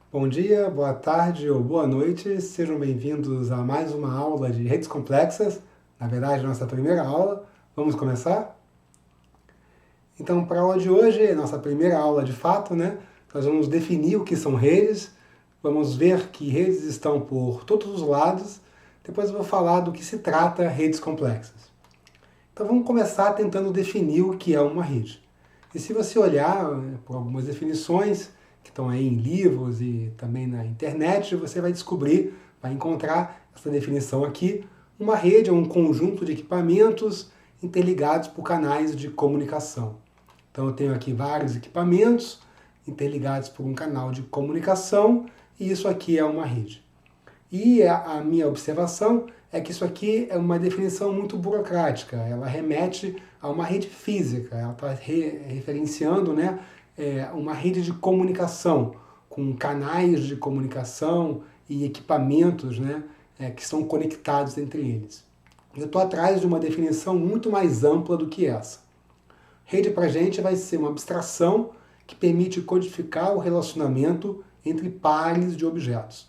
Bom dia, boa tarde ou boa noite, sejam bem-vindos a mais uma aula de redes complexas, na verdade, nossa primeira aula. Vamos começar? Então, para a aula de hoje, nossa primeira aula de fato, né? Nós vamos definir o que são redes, vamos ver que redes estão por todos os lados, depois eu vou falar do que se trata redes complexas. Então, vamos começar tentando definir o que é uma rede. E se você olhar por algumas definições que estão aí em livros e também na internet, você vai descobrir, vai encontrar essa definição aqui. Uma rede é um conjunto de equipamentos interligados por canais de comunicação. Então eu tenho aqui vários equipamentos interligados por um canal de comunicação e isso aqui é uma rede. E a minha observação é que isso aqui é uma definição muito burocrática, ela remete a uma rede física, ela está referenciando, né, uma rede de comunicação, com canais de comunicação e equipamentos, né, que são conectados entre eles. Eu estou atrás de uma definição muito mais ampla do que essa. Rede para a gente vai ser uma abstração que permite codificar o relacionamento entre pares de objetos.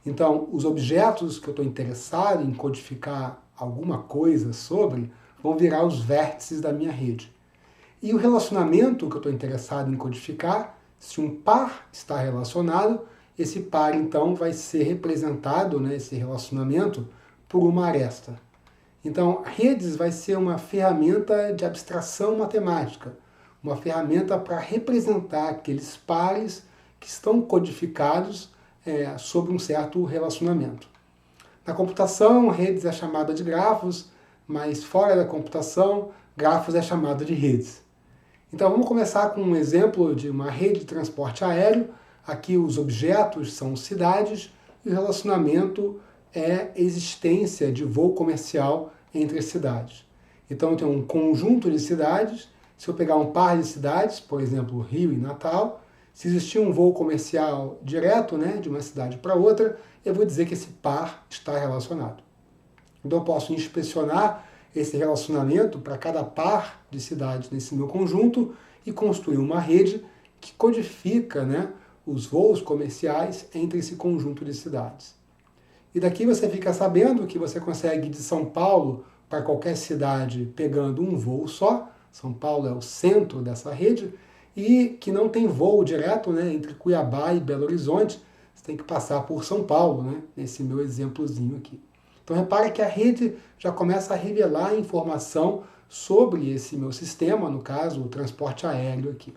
Então, os objetos que eu estou interessado em codificar alguma coisa sobre vão virar os vértices da minha rede. E o relacionamento que eu estou interessado em codificar, se um par está relacionado, esse par então vai ser representado, né, esse relacionamento, por uma aresta. Então, redes vai ser uma ferramenta de abstração matemática, uma ferramenta para representar aqueles pares que estão codificados sobre um certo relacionamento. Na computação, redes é chamada de grafos, mas fora da computação, grafos é chamado de redes. Então vamos começar com um exemplo de uma rede de transporte aéreo. Aqui os objetos são cidades e o relacionamento é existência de voo comercial entre cidades. Então eu tenho um conjunto de cidades. Se eu pegar um par de cidades, por exemplo, Rio e Natal, se existir um voo comercial direto, né, de uma cidade para outra, eu vou dizer que esse par está relacionado. Então eu posso inspecionar esse relacionamento para cada par de cidades nesse meu conjunto e construir uma rede que codifica, né, os voos comerciais entre esse conjunto de cidades. E daqui você fica sabendo que você consegue ir de São Paulo para qualquer cidade pegando um voo só. São Paulo é o centro dessa rede e que não tem voo direto, né, entre Cuiabá e Belo Horizonte. Você tem que passar por São Paulo, né, nesse meu exemplozinho aqui. Então repare que a rede já começa a revelar informação sobre esse meu sistema, no caso, o transporte aéreo aqui.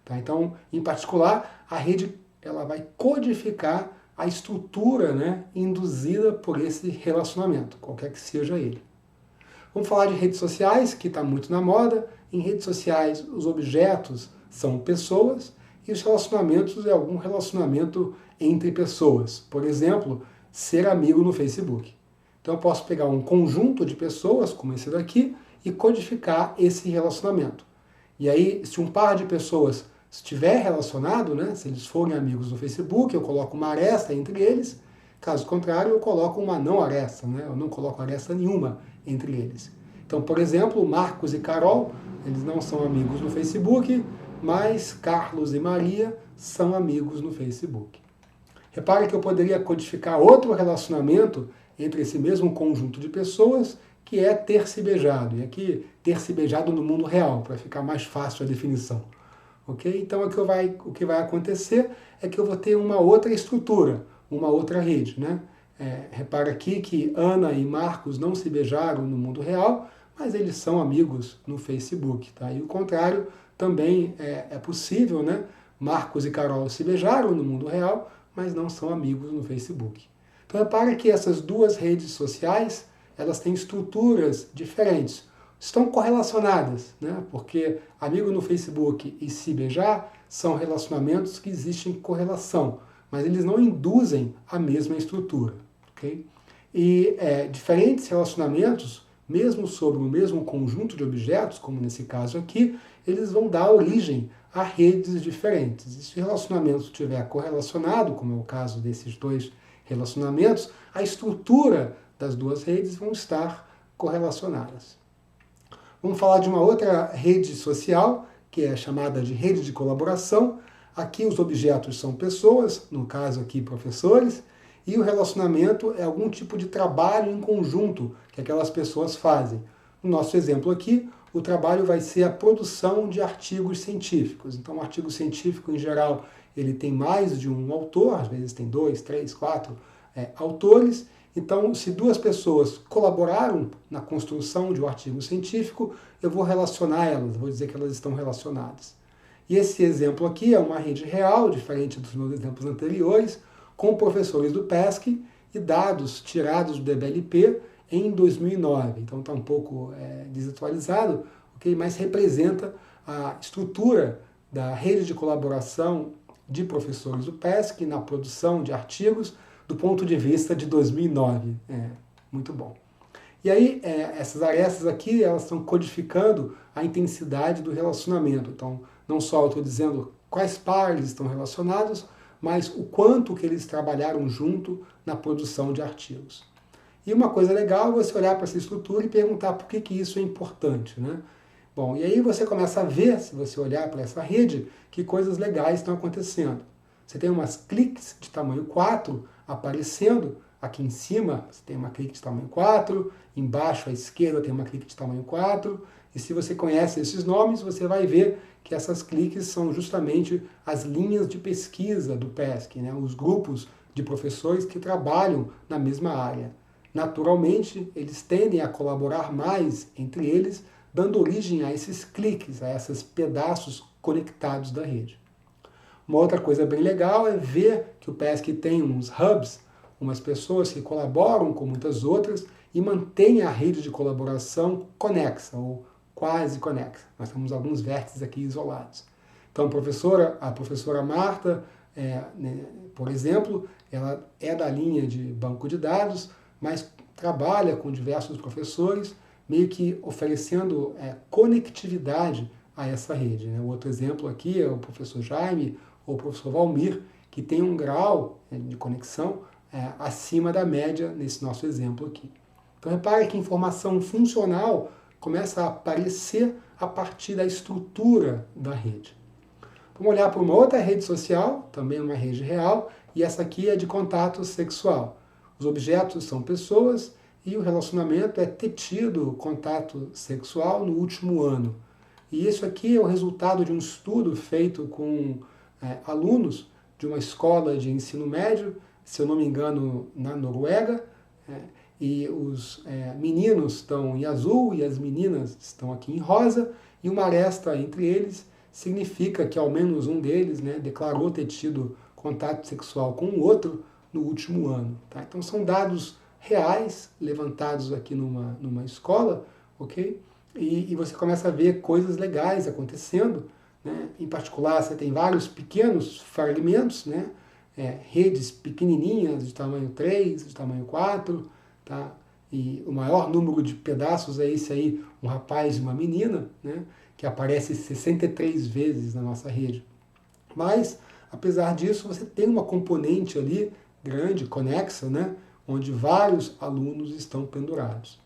Tá? Então, em particular, a rede ela vai codificar a estrutura, né, induzida por esse relacionamento, qualquer que seja ele. Vamos falar de redes sociais, que está muito na moda. Em redes sociais, os objetos são pessoas e os relacionamentos é algum relacionamento entre pessoas. Por exemplo, ser amigo no Facebook. Então eu posso pegar um conjunto de pessoas, como esse daqui, e codificar esse relacionamento. E aí, se um par de pessoas estiver relacionado, né, se eles forem amigos no Facebook, eu coloco uma aresta entre eles. Caso contrário, eu coloco uma não aresta, né? Eu não coloco aresta nenhuma entre eles. Então, por exemplo, Marcos e Carol, eles não são amigos no Facebook, mas Carlos e Maria são amigos no Facebook. Repare que eu poderia codificar outro relacionamento entre esse mesmo conjunto de pessoas, que é ter se beijado. E aqui, ter se beijado no mundo real, para ficar mais fácil a definição. Ok? Então, o que vai acontecer é que eu vou ter uma outra estrutura, uma outra rede, né? Repara aqui que Ana e Marcos não se beijaram no mundo real, mas eles são amigos no Facebook, tá? E o contrário também é possível, né? Marcos e Carol se beijaram no mundo real, mas não são amigos no Facebook. Então repara que essas duas redes sociais, elas têm estruturas diferentes. Estão correlacionadas, né? Porque amigo no Facebook e se beijar são relacionamentos que existem correlação, mas eles não induzem a mesma estrutura. Okay? E diferentes relacionamentos, mesmo sobre o mesmo conjunto de objetos, como nesse caso aqui, eles vão dar origem a redes diferentes. E se o relacionamento estiver correlacionado, como é o caso desses dois relacionamentos, a estrutura das duas redes vão estar correlacionadas. Vamos falar de uma outra rede social, que é chamada de rede de colaboração. Aqui os objetos são pessoas, no caso aqui professores, e o relacionamento é algum tipo de trabalho em conjunto que aquelas pessoas fazem. No nosso exemplo aqui, o trabalho vai ser a produção de artigos científicos. Então, o artigo científico, em geral, ele tem mais de um autor, às vezes tem 2, 3, 4 autores. Então, se duas pessoas colaboraram na construção de um artigo científico, eu vou relacionar elas, vou dizer que elas estão relacionadas. E esse exemplo aqui é uma rede real, diferente dos meus exemplos anteriores, com professores do PESC e dados tirados do DBLP em 2009. Então está um pouco desatualizado, okay? Mas representa a estrutura da rede de colaboração de professores do PESC na produção de artigos do ponto de vista de 2009. Muito bom. E aí, essas arestas aqui, elas estão codificando a intensidade do relacionamento. Então, não só eu estou dizendo quais pares estão relacionados, mas o quanto que eles trabalharam junto na produção de artigos. E uma coisa legal é você olhar para essa estrutura e perguntar por que isso é importante, né? Bom, e aí você começa a ver, se você olhar para essa rede, que coisas legais estão acontecendo. Você tem umas cliques de tamanho 4 aparecendo. Aqui em cima você tem uma clique de tamanho 4, embaixo à esquerda tem uma clique de tamanho 4, e se você conhece esses nomes, você vai ver que essas cliques são justamente as linhas de pesquisa do PESC, né? Os grupos de professores que trabalham na mesma área. Naturalmente, eles tendem a colaborar mais entre eles, dando origem a esses cliques, a esses pedaços conectados da rede. Uma outra coisa bem legal é ver que o PESC tem uns hubs, umas pessoas que colaboram com muitas outras e mantém a rede de colaboração conexa ou quase conexa. Nós temos alguns vértices aqui isolados. Então, a professora Marta, por exemplo, ela é da linha de banco de dados, mas trabalha com diversos professores, meio que oferecendo conectividade a essa rede. O outro exemplo aqui é o professor Jaime ou o professor Valmir, que tem um grau de conexão acima da média nesse nosso exemplo aqui. Então, repare que informação funcional começa a aparecer a partir da estrutura da rede. Vamos olhar para uma outra rede social, também uma rede real, e essa aqui é de contato sexual. Os objetos são pessoas e o relacionamento é ter tido contato sexual no último ano. E isso aqui é o resultado de um estudo feito com alunos de uma escola de ensino médio, se eu não me engano, na Noruega, e os meninos estão em azul e as meninas estão aqui em rosa, e uma aresta entre eles significa que ao menos um deles declarou ter tido contato sexual com o outro no último ano. Tá? Então são dados reais levantados aqui numa escola, ok? E você começa a ver coisas legais acontecendo, né? Em particular, você tem vários pequenos fragmentos, né? Redes pequenininhas de tamanho 3, de tamanho 4, tá? E o maior número de pedaços é esse aí, um rapaz e uma menina, né? Que aparece 63 vezes na nossa rede. Mas, apesar disso, você tem uma componente ali grande, conexa, né? Onde vários alunos estão pendurados.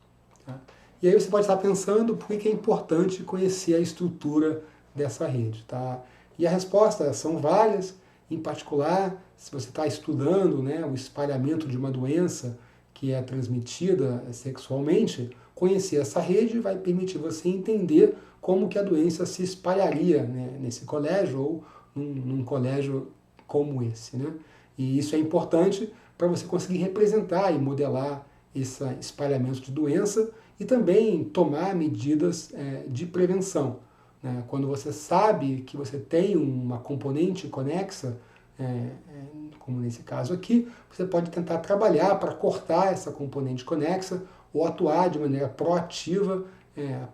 Tá? E aí você pode estar pensando por que é importante conhecer a estrutura dessa rede. Tá? E a resposta são várias, em particular, se você está estudando o espalhamento de uma doença que é transmitida sexualmente, conhecer essa rede vai permitir você entender como que a doença se espalharia nesse colégio ou num colégio como esse. Né? E isso é importante para você conseguir representar e modelar esse espalhamento de doença e também tomar medidas de prevenção. Né? Quando você sabe que você tem uma componente conexa, como nesse caso aqui, você pode tentar trabalhar para cortar essa componente conexa ou atuar de maneira proativa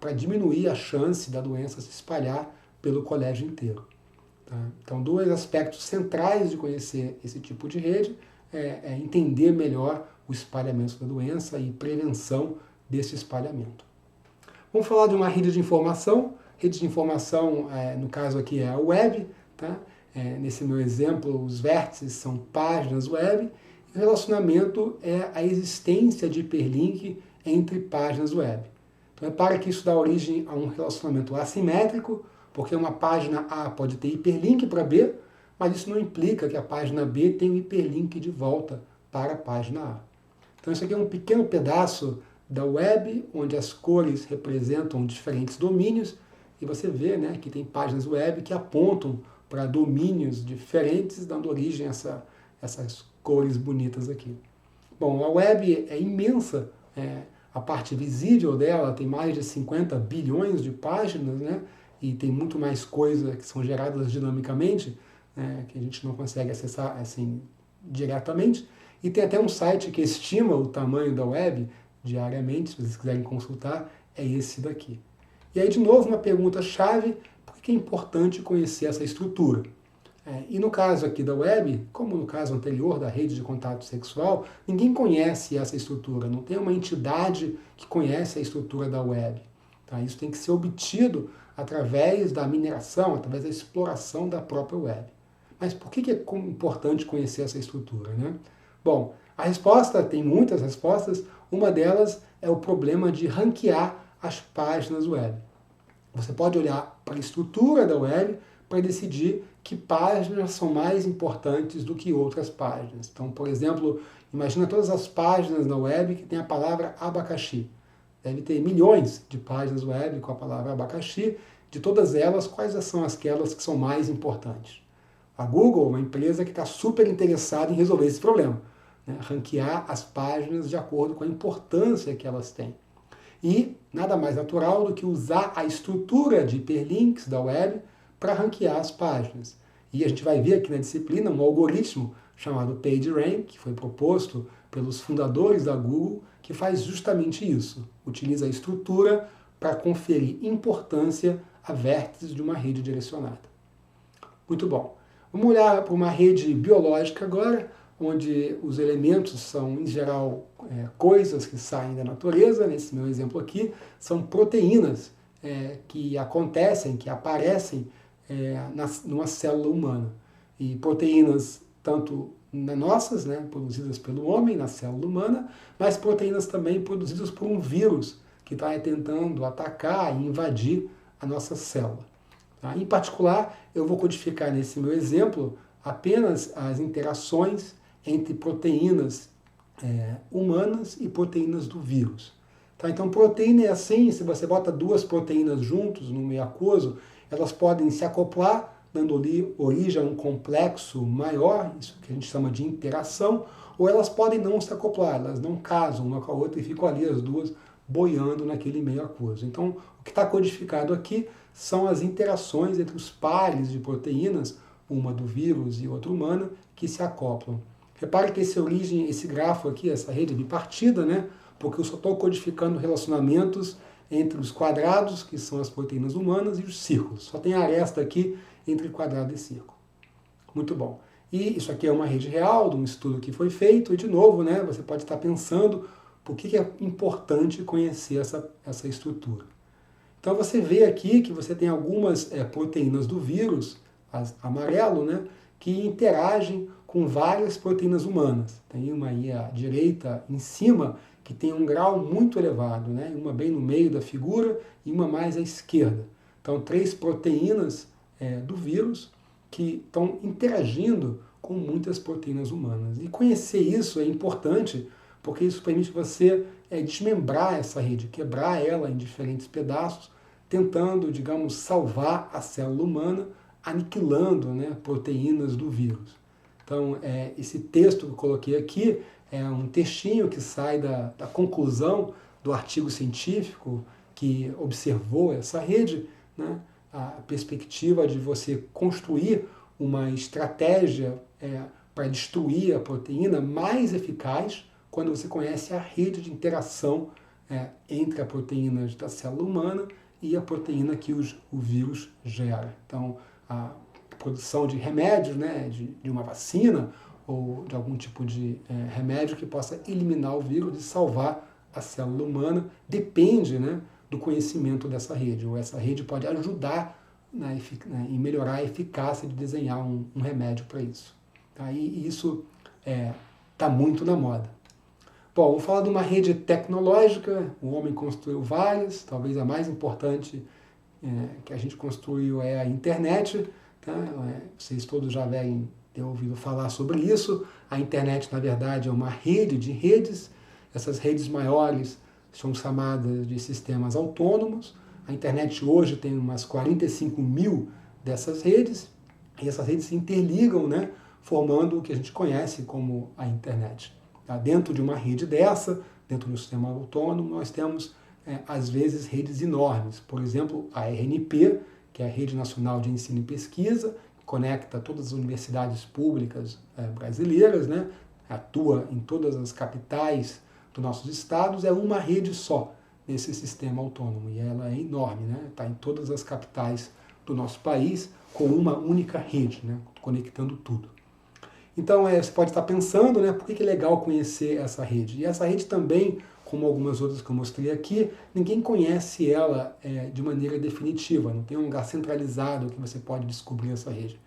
para diminuir a chance da doença se espalhar pelo colégio inteiro. Tá? Então, dois aspectos centrais de conhecer esse tipo de rede é entender melhor o espalhamento da doença e prevenção desse espalhamento. Vamos falar de uma rede de informação. Rede de informação, no caso aqui, é a web. Tá? Nesse meu exemplo, os vértices são páginas web. E o relacionamento é a existência de hiperlink entre páginas web. Então, repare que isso dá origem a um relacionamento assimétrico, porque uma página A pode ter hiperlink para B, mas isso não implica que a página B tenha um hiperlink de volta para a página A. Então isso aqui é um pequeno pedaço da web, onde as cores representam diferentes domínios, e você vê, né, que tem páginas web que apontam para domínios diferentes, dando origem a essas cores bonitas aqui. Bom, a web é imensa, a parte visível dela tem mais de 50 bilhões de páginas, né, e tem muito mais coisas que são geradas dinamicamente, que a gente não consegue acessar assim diretamente. E tem até um site que estima o tamanho da web diariamente, se vocês quiserem consultar, é esse daqui. E aí, de novo, uma pergunta-chave: por que é importante conhecer essa estrutura? E no caso aqui da web, como no caso anterior da rede de contato sexual, ninguém conhece essa estrutura, não tem uma entidade que conhece a estrutura da web. Tá? Isso tem que ser obtido através da mineração, através da exploração da própria web. Mas por que é importante conhecer essa estrutura, né? Bom, a resposta, tem muitas respostas, uma delas é o problema de ranquear as páginas web. Você pode olhar para a estrutura da web para decidir que páginas são mais importantes do que outras páginas. Então, por exemplo, imagina todas as páginas da web que tem a palavra abacaxi. Deve ter milhões de páginas web com a palavra abacaxi. De todas elas, quais são aquelas que são mais importantes? A Google é uma empresa que está super interessada em resolver esse problema, né? Ranquear as páginas de acordo com a importância que elas têm. E nada mais natural do que usar a estrutura de hiperlinks da web para ranquear as páginas. E a gente vai ver aqui na disciplina um algoritmo chamado PageRank, que foi proposto pelos fundadores da Google, que faz justamente isso. Utiliza a estrutura para conferir importância a vértices de uma rede direcionada. Muito bom. Vamos olhar para uma rede biológica agora, onde os elementos são, em geral, coisas que saem da natureza. Nesse meu exemplo aqui, são proteínas que acontecem, que aparecem numa célula humana. E proteínas tanto nossas, né, produzidas pelo homem na célula humana, mas proteínas também produzidas por um vírus que está tentando atacar e invadir a nossa célula. Tá? Em particular, eu vou codificar nesse meu exemplo apenas as interações entre proteínas humanas e proteínas do vírus. Tá? Então, proteína é assim: se você bota duas proteínas juntos no meio aquoso, elas podem se acoplar, dando origem a um complexo maior, isso que a gente chama de interação, ou elas podem não se acoplar, elas não casam uma com a outra e ficam ali as duas boiando naquele meio aquoso. Então, o que está codificado aqui são as interações entre os pares de proteínas, uma do vírus e outra humana, que se acoplam. Repare que esse grafo aqui, essa rede é bipartida, né? Porque eu só estou codificando relacionamentos entre os quadrados, que são as proteínas humanas, e os círculos. Só tem a aresta aqui entre quadrado e círculo. Muito bom. E isso aqui é uma rede real, de um estudo que foi feito, e de novo, né, você pode estar pensando por que é importante conhecer essa estrutura. Então você vê aqui que você tem algumas proteínas do vírus, as amarelo, né, que interagem com várias proteínas humanas. Tem uma aí à direita, em cima, que tem um grau muito elevado, né? Uma bem no meio da figura e uma mais à esquerda. Então, 3 proteínas do vírus que estão interagindo com muitas proteínas humanas. E conhecer isso é importante, porque isso permite você desmembrar essa rede, quebrar ela em diferentes pedaços, tentando, digamos, salvar a célula humana, aniquilando, né, proteínas do vírus. Então, esse texto que eu coloquei aqui é um textinho que sai da conclusão do artigo científico que observou essa rede, né? A perspectiva de você construir uma estratégia para destruir a proteína mais eficaz quando você conhece a rede de interação entre a proteína da célula humana e a proteína que o vírus gera. Então, a produção de remédios, né, de uma vacina ou de algum tipo de remédio que possa eliminar o vírus e salvar a célula humana, depende, né, do conhecimento dessa rede. Ou essa rede pode ajudar em melhorar a eficácia de desenhar um remédio para isso. Tá? E isso está muito na moda. Bom, vou falar de uma rede tecnológica. O homem construiu várias, talvez a mais importante que a gente construiu é a internet. tá? Vocês todos já devem ter ouvido falar sobre isso. A internet, na verdade, é uma rede de redes. Essas redes maiores são chamadas de sistemas autônomos. A internet hoje tem umas 45 mil dessas redes, e essas redes se interligam, né, formando o que a gente conhece como a internet. Tá? Dentro de uma rede dessa, dentro do sistema autônomo, nós temos, às vezes, redes enormes. Por exemplo, a RNP, que é a Rede Nacional de Ensino e Pesquisa, que conecta todas as universidades públicas brasileiras, né, atua em todas as capitais dos nossos estados, é uma rede só nesse sistema autônomo, e ela é enorme, né? Está em todas as capitais do nosso país, com uma única rede, né? Conectando tudo. Então, você pode estar pensando, né, por que é legal conhecer essa rede? E essa rede também, como algumas outras que eu mostrei aqui, ninguém conhece ela de maneira definitiva, não tem um lugar centralizado que você pode descobrir essa rede.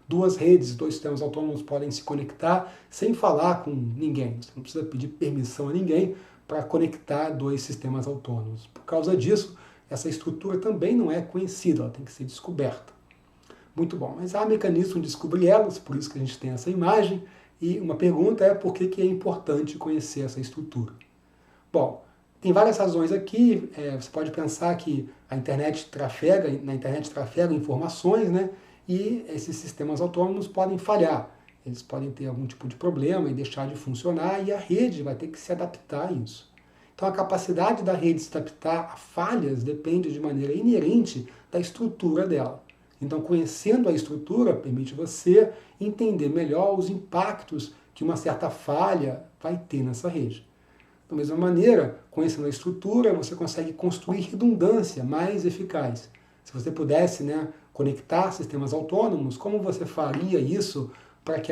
Duas redes, dois sistemas autônomos podem se conectar sem falar com ninguém. Você não precisa pedir permissão a ninguém para conectar dois sistemas autônomos. Por causa disso, essa estrutura também não é conhecida, ela tem que ser descoberta. Muito bom, mas há mecanismos de descobrir elas, por isso que a gente tem essa imagem, e uma pergunta é por que é importante conhecer essa estrutura. Bom, tem várias razões aqui, você pode pensar que na internet trafegam informações, né? E esses sistemas autônomos podem falhar, eles podem ter algum tipo de problema e deixar de funcionar, e a rede vai ter que se adaptar a isso. Então a capacidade da rede se adaptar a falhas depende de maneira inerente da estrutura dela. Então conhecendo a estrutura permite você entender melhor os impactos que uma certa falha vai ter nessa rede. Da mesma maneira, conhecendo a estrutura, você consegue construir redundância mais eficaz. Se você pudesse, né, conectar sistemas autônomos, como você faria isso para que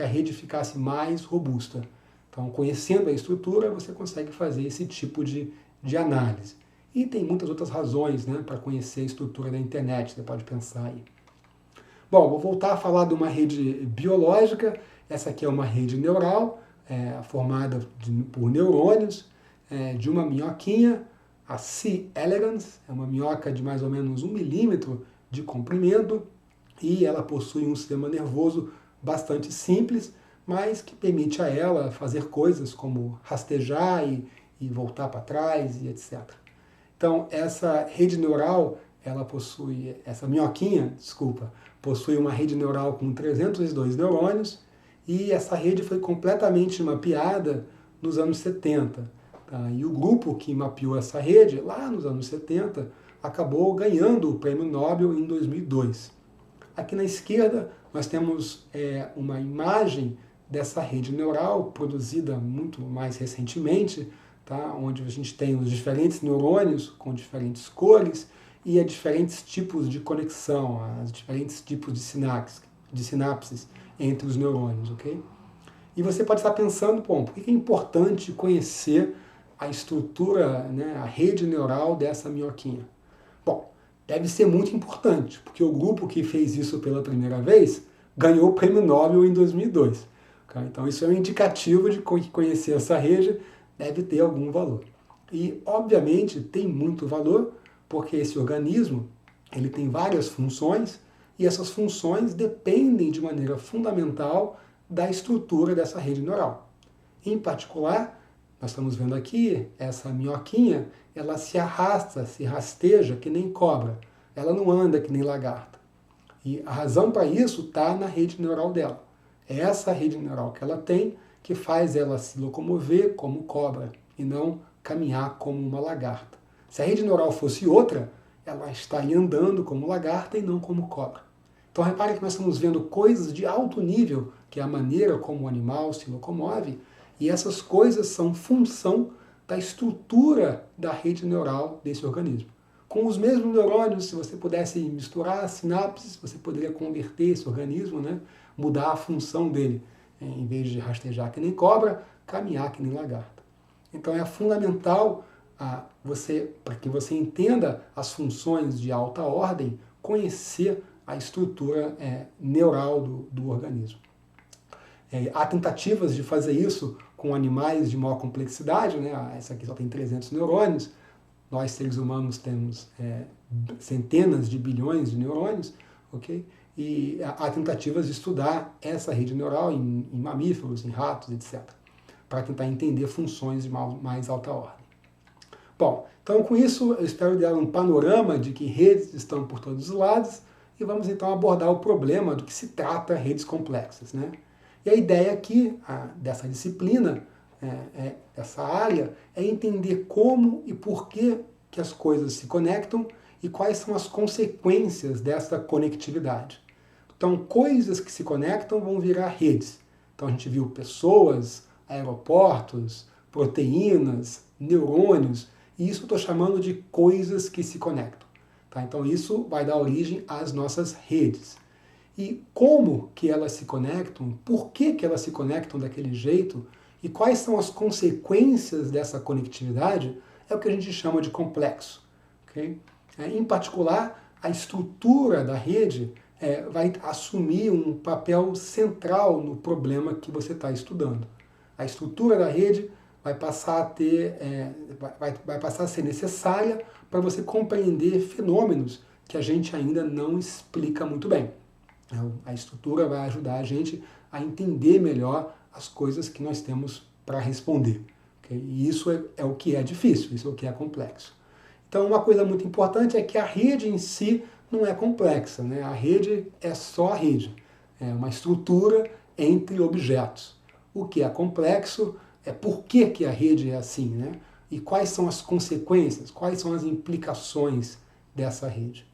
a rede ficasse mais robusta? Então, conhecendo a estrutura, você consegue fazer esse tipo de análise. E tem muitas outras razões, né, para conhecer a estrutura da internet, você pode pensar aí. Bom, vou voltar a falar de uma rede biológica. Essa aqui é uma rede neural, formada por neurônios, de uma minhoquinha, a C. elegans, é uma minhoca de mais ou menos 1 milímetro de comprimento, e ela possui um sistema nervoso bastante simples, mas que permite a ela fazer coisas como rastejar e voltar para trás e etc. Então, essa rede neural, essa minhoquinha, possui uma rede neural com 302 neurônios, e essa rede foi completamente mapeada nos anos 70. Tá? E o grupo que mapeou essa rede, lá nos anos 70, acabou ganhando o Prêmio Nobel em 2002. Aqui na esquerda, nós temos uma imagem dessa rede neural, produzida muito mais recentemente, tá? Onde a gente tem os diferentes neurônios com diferentes cores e diferentes tipos de conexão, os diferentes tipos de sinapses entre os neurônios, ok? E você pode estar pensando, bom, por que é importante conhecer a estrutura, né, a rede neural dessa minhoquinha? Bom, deve ser muito importante, porque o grupo que fez isso pela primeira vez ganhou o Prêmio Nobel em 2002. Okay? Então isso é um indicativo de que conhecer essa rede deve ter algum valor. E, obviamente, tem muito valor, porque esse organismo ele tem várias funções, e essas funções dependem de maneira fundamental da estrutura dessa rede neural. Em particular, nós estamos vendo aqui, essa minhoquinha, ela se arrasta, se rasteja que nem cobra. Ela não anda que nem lagarta. E a razão para isso está na rede neural dela. É essa rede neural que ela tem que faz ela se locomover como cobra e não caminhar como uma lagarta. Se a rede neural fosse outra, ela estaria andando como lagarta e não como cobra. Então repare que nós estamos vendo coisas de alto nível, que é a maneira como o animal se locomove, e essas coisas são função da estrutura da rede neural desse organismo. Com os mesmos neurônios, se você pudesse misturar as sinapses, você poderia converter esse organismo, né? Mudar a função dele. Em vez de rastejar que nem cobra, caminhar que nem lagarta. Então é fundamental para que você entenda as funções de alta ordem, conhecer a estrutura neural do organismo. Há tentativas de fazer isso com animais de maior complexidade, né? Essa aqui só tem 300 neurônios, nós seres humanos temos centenas de bilhões de neurônios, ok? e há tentativas de estudar essa rede neural em mamíferos, em ratos, etc., para tentar entender funções de mais alta ordem. Bom, então com isso eu espero dar um panorama de que redes estão por todos os lados e vamos então abordar o problema do que se trata redes complexas, né? E a ideia aqui dessa disciplina, dessa área, é entender como e por que as coisas se conectam e quais são as consequências dessa conectividade. Então, coisas que se conectam vão virar redes. Então, a gente viu pessoas, aeroportos, proteínas, neurônios, e isso eu estou chamando de coisas que se conectam. Tá? Então, isso vai dar origem às nossas redes. E como que elas se conectam, por que elas se conectam daquele jeito e quais são as consequências dessa conectividade é o que a gente chama de complexo. Okay? Em particular, a estrutura da rede vai assumir um papel central no problema que você está estudando. A estrutura da rede vai passar a ter, vai passar a ser necessária para você compreender fenômenos que a gente ainda não explica muito bem. A estrutura vai ajudar a gente a entender melhor as coisas que nós temos para responder. Okay? E isso é o que é difícil, isso é o que é complexo. Então, uma coisa muito importante é que a rede em si não é complexa, né? A rede é só a rede, é uma estrutura entre objetos. O que é complexo é por que a rede é assim, né? E quais são as consequências, quais são as implicações dessa rede.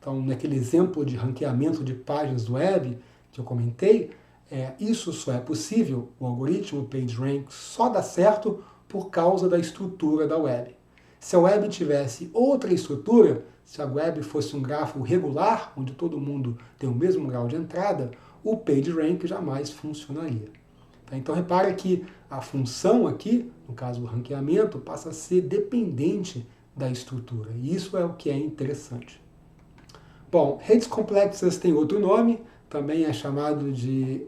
Então, naquele exemplo de ranqueamento de páginas web que eu comentei, isso só é possível, o algoritmo PageRank só dá certo por causa da estrutura da web. Se a web tivesse outra estrutura, se a web fosse um grafo regular, onde todo mundo tem o mesmo grau de entrada, o PageRank jamais funcionaria. Então repara que a função aqui, no caso o ranqueamento, passa a ser dependente da estrutura. E isso é o que é interessante. Bom, redes complexas têm outro nome, também é chamado de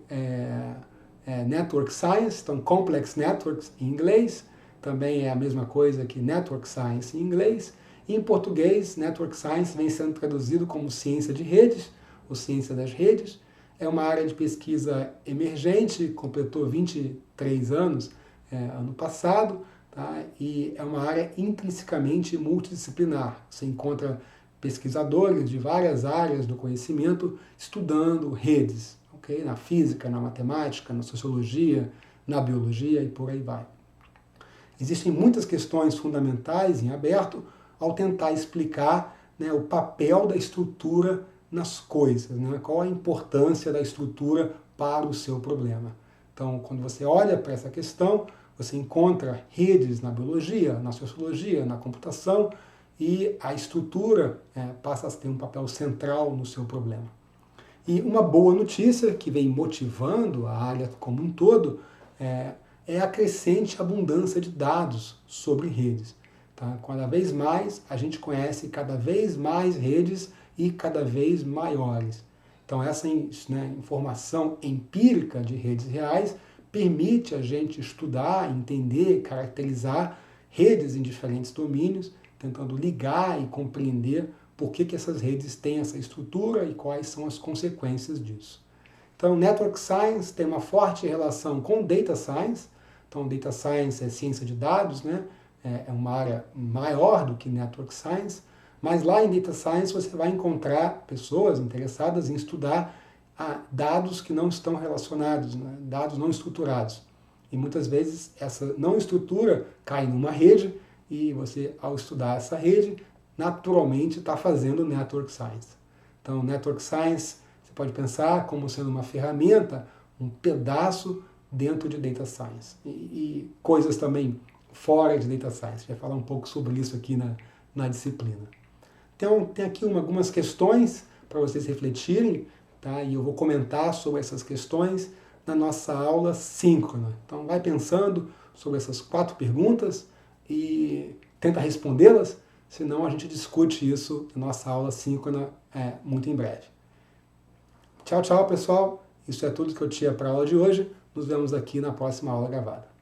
Network Science, então Complex Networks em inglês, também é a mesma coisa que Network Science em inglês. E em português, Network Science vem sendo traduzido como ciência de redes, ou ciência das redes. É uma área de pesquisa emergente, completou 23 anos ano passado, tá? E é uma área intrinsecamente multidisciplinar. Você encontra pesquisadores de várias áreas do conhecimento estudando redes, okay? Na física, na matemática, na sociologia, na biologia e por aí vai. Existem muitas questões fundamentais em aberto ao tentar explicar, né, o papel da estrutura nas coisas, né? Qual a importância da estrutura para o seu problema. Então, quando você olha para essa questão, você encontra redes na biologia, na sociologia, na computação, e a estrutura passa a ter um papel central no seu problema. E uma boa notícia que vem motivando a área como um todo é a crescente abundância de dados sobre redes. Tá? Cada vez mais a gente conhece cada vez mais redes e cada vez maiores. Então essa informação empírica de redes reais permite a gente estudar, entender, caracterizar redes em diferentes domínios, tentando ligar e compreender por que essas redes têm essa estrutura e quais são as consequências disso. Então, Network Science tem uma forte relação com Data Science. Então, Data Science é ciência de dados, né? É uma área maior do que Network Science, mas lá em Data Science você vai encontrar pessoas interessadas em estudar dados que não estão relacionados, né? Dados não estruturados. E muitas vezes essa não estrutura cai numa rede e você, ao estudar essa rede, naturalmente está fazendo Network Science. Então, Network Science você pode pensar como sendo uma ferramenta, um pedaço dentro de Data Science. E coisas também fora de Data Science. A gente vai falar um pouco sobre isso aqui na disciplina. Então, tem aqui algumas questões para vocês refletirem, tá? E eu vou comentar sobre essas questões na nossa aula síncrona. Então, vai pensando sobre essas 4 perguntas e tenta respondê-las, senão a gente discute isso na nossa aula síncrona muito em breve. Tchau, tchau, pessoal. Isso é tudo que eu tinha para a aula de hoje. Nos vemos aqui na próxima aula gravada.